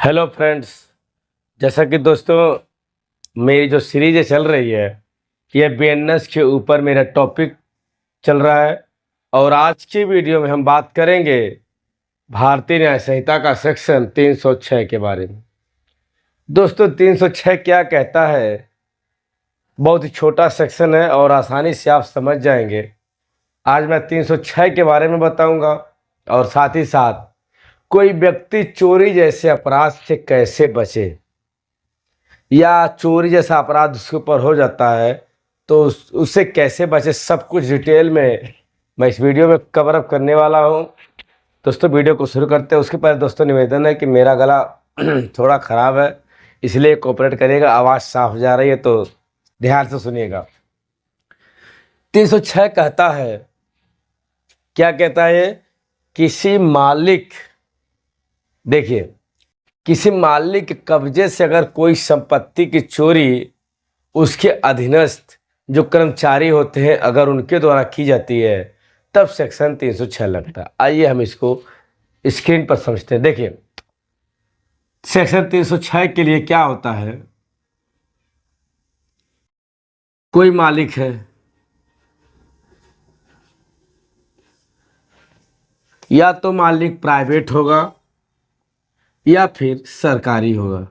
Hello friends. जैसा कि दोस्तों मेरी जो सीरीज चल रही है ये बीएनएस के ऊपर मेरा टॉपिक चल रहा है और आज की वीडियो में हम बात करेंगे भारतीय न्याय संहिता का सेक्शन 306 के बारे में। दोस्तों 306 क्या कहता है? बहुत ही छोटा सेक्शन है और आसानी से आप समझ जाएंगे। आज मैं 306 के बारे में बताऊंगा और साथ ही साथ कोई व्यक्ति चोरी जैसे अपराध से कैसे बचे या चोरी जैसा अपराध उसके ऊपर हो जाता है तो उससे कैसे बचे, सब कुछ डिटेल में मैं इस वीडियो में कवर अप करने वाला हूं। दोस्तों वीडियो को शुरू करते हैं उसके पहले दोस्तों निवेदन है कि मेरा गला थोड़ा ख़राब है, इसलिए कोऑपरेट करिएगा। आवाज़ साफ जा रही है तो ध्यान से सुनिएगा। 306 कहता है, क्या कहता है? किसी मालिक, देखिए, किसी मालिक के कब्जे से अगर कोई संपत्ति की चोरी उसके अधीनस्थ जो कर्मचारी होते हैं अगर उनके द्वारा की जाती है तब सेक्शन 306 लगता है। आइए हम इसको स्क्रीन पर समझते हैं। देखिए सेक्शन 306 के लिए क्या होता है। कोई मालिक है, या तो मालिक प्राइवेट होगा या फिर सरकारी होगा।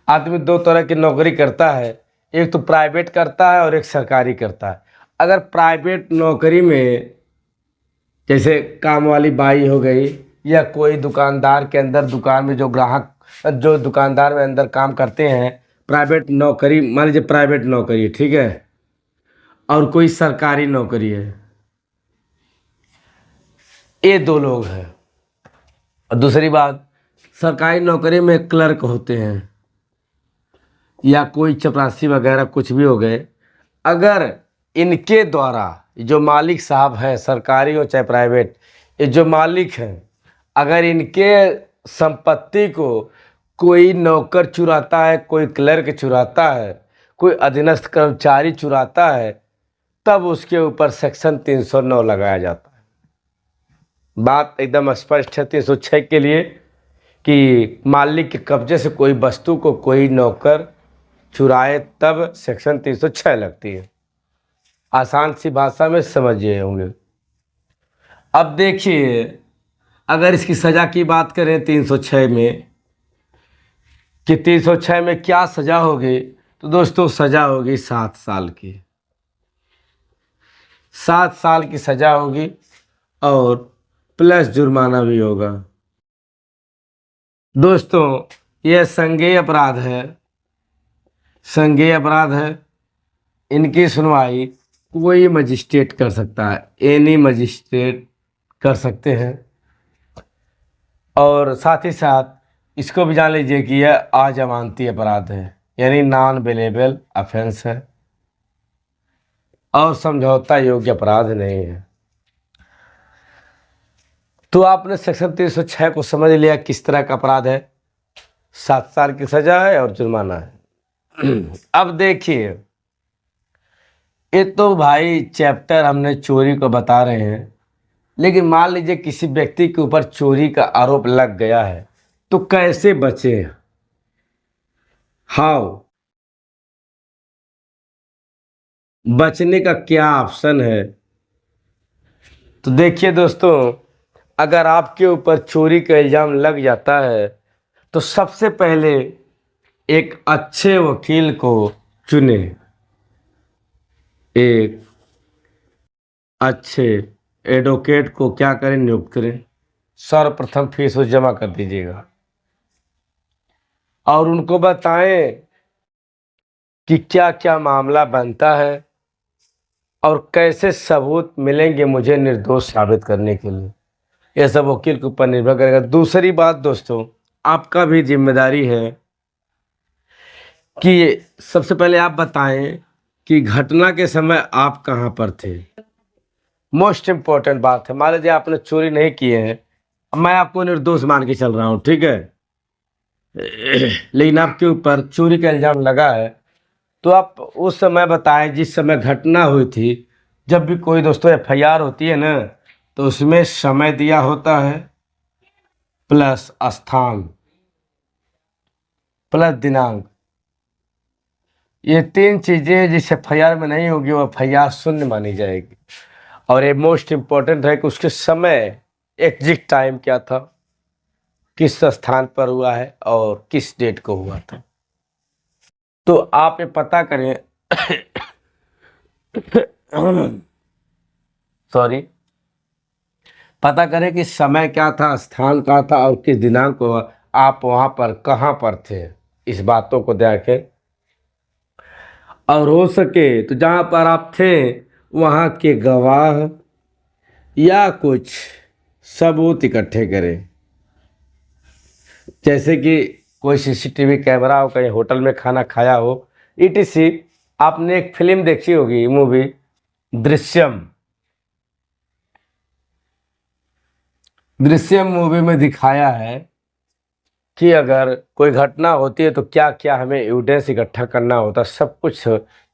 आदमी दो तरह की नौकरी करता है, एक तो प्राइवेट करता है और एक सरकारी करता है। अगर प्राइवेट नौकरी में जैसे काम वाली बाई हो गई या कोई दुकानदार के अंदर दुकान में जो ग्राहक जो दुकानदार में अंदर काम करते हैं, प्राइवेट नौकरी, मान लीजिए प्राइवेट नौकरी है, ठीक है, और कोई सरकारी नौकरी है, ये दो लोग हैं। और दूसरी बात, सरकारी नौकरी में क्लर्क होते हैं या कोई चपरासी वगैरह कुछ भी हो गए। अगर इनके द्वारा जो मालिक साहब हैं, सरकारी हो चाहे प्राइवेट, ये जो मालिक हैं, अगर इनके संपत्ति को कोई नौकर चुराता है, कोई क्लर्क चुराता है, कोई अधीनस्थ कर्मचारी चुराता है, तब उसके ऊपर सेक्शन 309 लगाया जाता है। बात एकदम स्पष्ट है 306 के लिए कि मालिक के कब्जे से कोई वस्तु को कोई नौकर चुराए तब सेक्शन 306 लगती है। आसान सी भाषा में समझिए होंगे। अब देखिए, अगर इसकी सज़ा की बात करें 306 में कि 306 में क्या सज़ा होगी, तो दोस्तों सज़ा होगी 7 साल की। 7 साल की सज़ा होगी और प्लस जुर्माना भी होगा। दोस्तों यह संज्ञेय अपराध है, संज्ञेय अपराध है। इनकी सुनवाई कोई मजिस्ट्रेट कर सकता है, एनी मजिस्ट्रेट कर सकते हैं। और साथ ही साथ इसको भी जान लीजिए कि यह अजमानती अपराध है, यानी नॉन बेलेबल ऑफेंस है और समझौता योग्य अपराध नहीं है। तो आपने सेक्शन 306 को समझ लिया किस तरह का अपराध है। 7 साल की सजा है और जुर्माना है। अब देखिए, ये तो भाई चैप्टर हमने चोरी को बता रहे हैं, लेकिन मान लीजिए किसी व्यक्ति के ऊपर चोरी का आरोप लग गया है तो कैसे बचे, हाउ, बचने का क्या ऑप्शन है। तो देखिए दोस्तों, अगर आपके ऊपर चोरी का इल्ज़ाम लग जाता है तो सबसे पहले एक अच्छे वकील को चुने, एक अच्छे एडवोकेट को क्या करें, नियुक्त करें। सर्वप्रथम फीस जमा कर दीजिएगा और उनको बताएं कि क्या क्या मामला बनता है और कैसे सबूत मिलेंगे मुझे निर्दोष साबित करने के लिए। यह सब वकील के ऊपर निर्भर करेगा। दूसरी बात दोस्तों, आपका भी जिम्मेदारी है कि सबसे पहले आप बताएं कि घटना के समय आप कहाँ पर थे। मोस्ट इम्पोर्टेंट बात है। मान लीजिए आपने चोरी नहीं किए हैं, मैं आपको निर्दोष मान के चल रहा हूँ, ठीक है, लेकिन आपके ऊपर चोरी का इल्ज़ाम लगा है, तो आप उस समय बताएं जिस समय घटना हुई थी। जब भी कोई दोस्तों एफआईआर होती है ना, तो उसमें समय दिया होता है, प्लस स्थान प्लस दिनांक, ये तीन चीज़ें जिस एफआईआर में नहीं होगी वो एफआईआर शून्य मानी जाएगी। और ये मोस्ट इम्पोर्टेंट है कि उसके समय एग्जैक्ट टाइम क्या था, किस स्थान पर हुआ है और किस डेट को हुआ था। तो आप ये पता करें सॉरी, पता करें कि समय क्या था, स्थान क्या था और किस दिनांक को आप वहाँ पर कहाँ पर थे। इस बातों को देखें और हो सके तो जहाँ पर आप थे वहाँ के गवाह या कुछ सबूत इकट्ठे करें, जैसे कि कोई सीसीटीवी कैमरा हो, कहीं होटल में खाना खाया हो, ईटीसी। आपने एक फिल्म देखी होगी, मूवी दृश्यम। दृश्यम मूवी में दिखाया है कि अगर कोई घटना होती है तो क्या क्या हमें एविडेंस इकट्ठा करना होता है, सब कुछ।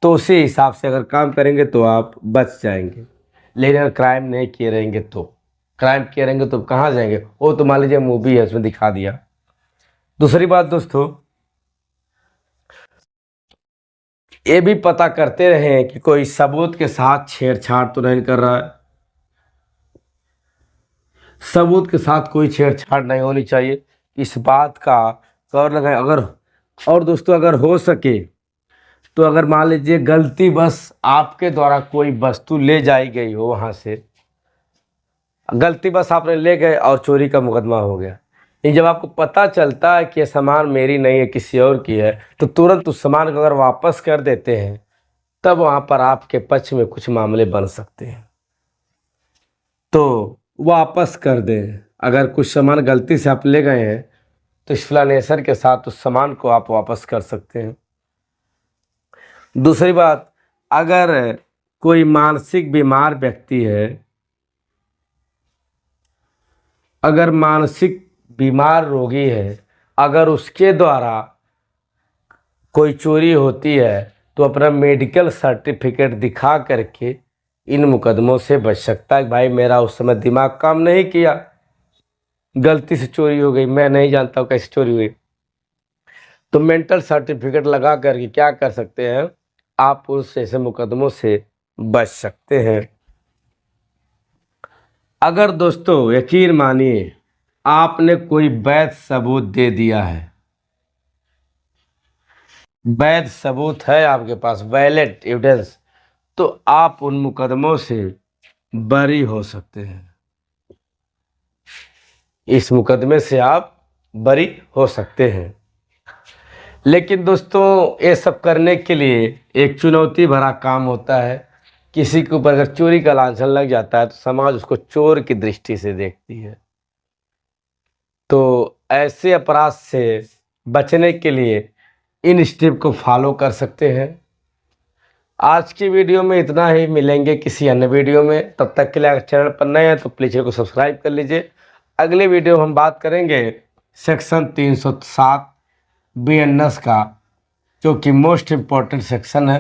तो उसी हिसाब से अगर काम करेंगे तो आप बच जाएंगे। लेकिन अगर क्राइम नहीं किए रहेंगे तो, क्राइम किए रहेंगे तो कहाँ जाएंगे। वो तो मान लीजिए मूवी है, उसमें दिखा दिया। दूसरी बात दोस्तों, ये भी पता करते रहें कि कोई सबूत के साथ छेड़छाड़ तो नहीं कर रहा है। सबूत के साथ कोई छेड़छाड़ नहीं होनी चाहिए, इस बात का गौर लगाएं। अगर और दोस्तों अगर हो सके तो अगर मान लीजिए गलती बस आपके द्वारा कोई वस्तु ले जाई गई हो, वहाँ से गलती बस आपने ले गए और चोरी का मुकदमा हो गया। लेकिन जब आपको पता चलता है कि ये सामान मेरी नहीं है किसी और की है, तो तुरंत उस सामान को अगर वापस कर देते हैं, तब वहाँ पर आपके पक्ष में कुछ मामले बन सकते हैं। तो वापस कर दें। अगर कुछ सामान गलती से आप ले गए हैं तो एक्सप्लेनेशन के साथ उस सामान को आप वापस कर सकते हैं। दूसरी बात, अगर कोई मानसिक बीमार व्यक्ति है, अगर मानसिक बीमार रोगी है, अगर उसके द्वारा कोई चोरी होती है तो अपना मेडिकल सर्टिफिकेट दिखा करके इन मुकदमों से बच सकता है। भाई मेरा उस समय दिमाग काम नहीं किया, गलती से चोरी हो गई, मैं नहीं जानता हूँ कैसे चोरी हुई। तो मेंटल सर्टिफिकेट लगा करके क्या कर सकते हैं, आप उस ऐसे मुकदमों से बच सकते हैं। अगर दोस्तों यकीन मानिए आपने कोई वैध सबूत दे दिया है, वैध सबूत है आपके पास, वैलिड एविडेंस, तो आप उन मुकदमों से बरी हो सकते हैं। इस मुकदमे से आप बरी हो सकते हैं। लेकिन दोस्तों ये सब करने के लिए एक चुनौती भरा काम होता है। किसी के ऊपर अगर चोरी का लांछन लग जाता है तो समाज उसको चोर की दृष्टि से देखती है। तो ऐसे अपराध से बचने के लिए इन स्टेप को फॉलो कर सकते हैं। आज की वीडियो में इतना ही, मिलेंगे किसी अन्य वीडियो में। तब तक के लिए अगर चैनल पर नए हैं तो प्लीज़ चैनल को सब्सक्राइब कर लीजिए। अगले वीडियो में हम बात करेंगे सेक्शन 307 बीएनएस का, जो कि मोस्ट इम्पॉर्टेंट सेक्शन है।